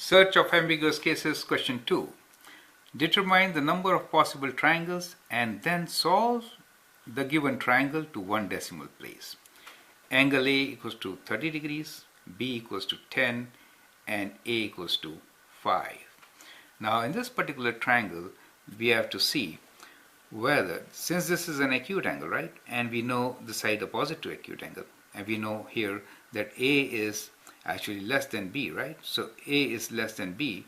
Search of ambiguous cases, question 2. Determine the number of possible triangles and then solve the given triangle to one decimal place. Angle A equals to 30 degrees, B equals to 10, and A equals to 5. Now in this particular triangle, we have to see whether, since this is an acute angle, right, and we know the side opposite to acute angle, and we know here that A is actually less than B, right? So A is less than B.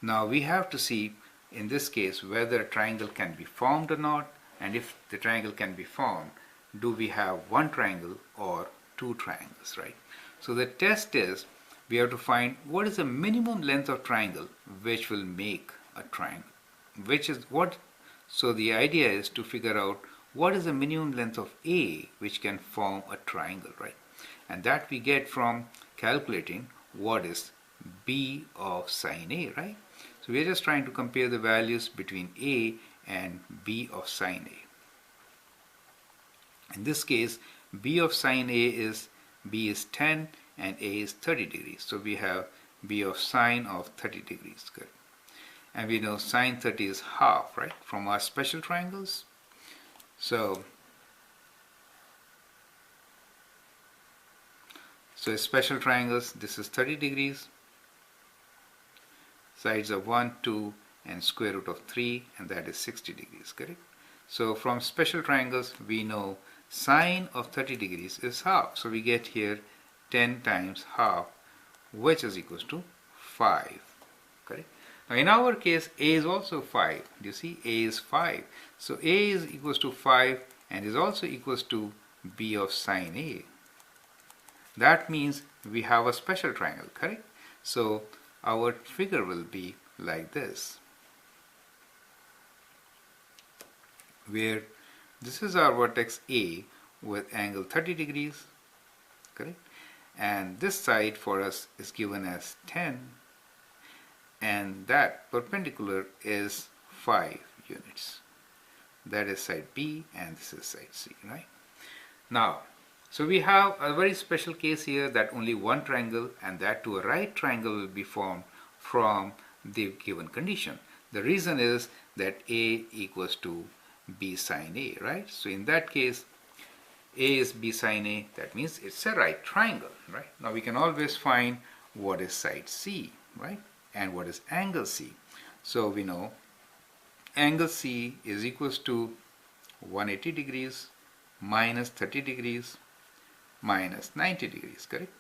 Now we have to see in this case whether a triangle can be formed or not, and if the triangle can be formed, do we have one triangle or two triangles, right? So the test is we have to find what is the minimum length of triangle which will make a triangle, which is what. So the idea is to figure out what is the minimum length of A which can form a triangle, right? And that we get from calculating what is B of sin A, right? So we are just trying to compare the values between A and B of sin A. In this case, B of sin A is B is 10 and A is 30 degrees. So we have B of sine of 30 degrees. Good. And we know sine 30 is half, right, from our special triangles. So special triangles, this is 30 degrees, sides of 1, 2, and square root of 3, and that is 60 degrees, correct? So from special triangles, we know sine of 30 degrees is half. So we get here 10 times half, which is equals to 5, correct? Now in our case, A is also 5. Do you see? A is 5. So A is equals to 5 and is also equals to B of sin A. That means we have a special triangle, correct? So our figure will be like this, where this is our vertex A with angle 30 degrees, correct? And this side for us is given as 10, and that perpendicular is 5 units. That is side B and this is side C, right? Now, so we have a very special case here that only one triangle, and that to a right triangle, will be formed from the given condition. The reason is that A equals to B sin A, right? So in that case, A is B sin A, that means it's a right triangle, right? Now we can always find what is side C, right? And what is angle C. So we know angle C is equals to 180 degrees minus 30 degrees minus 90 degrees, correct?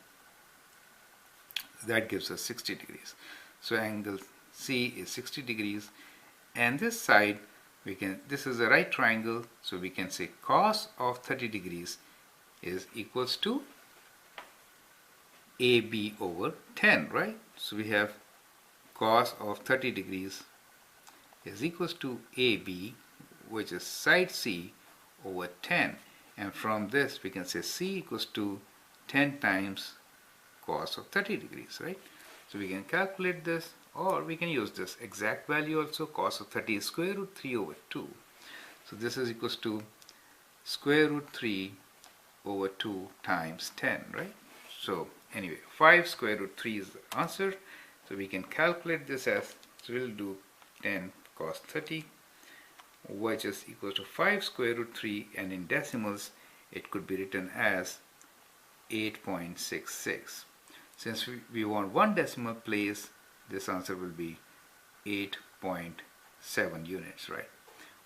That gives us 60 degrees. So angle C is 60 degrees, and this side we can, this is a right triangle, so we can say cos of 30 degrees is equals to AB over 10, right? So we have cos of 30 degrees is equals to AB, which is side C, over 10. And from this we can say C equals to 10 times cos of 30 degrees, right? So we can calculate this, or we can use this exact value also. Cos of 30 is square root 3 over 2. So this is equals to square root 3 over 2 times 10, right? So anyway, 5 square root 3 is the answer. So we can calculate this as, so we'll do 10 cos 30, which is equal to 5 square root 3, and in decimals it could be written as 8.66. Since we want one decimal place, this answer will be 8.7 units, right?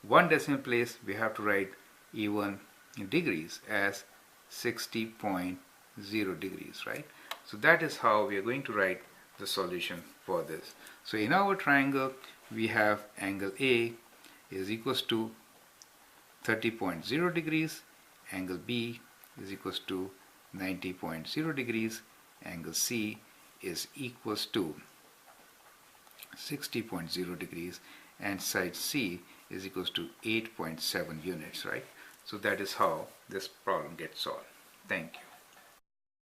One decimal place, we have to write even in degrees as 60.0 degrees, right? So that is how we are going to write the solution for this. So in our triangle, we have angle A is equals to 30.0 degrees, angle B is equals to 90.0 degrees, angle C is equals to 60.0 degrees, and side C is equals to 8.7 units, right? So that is how this problem gets solved. Thank you.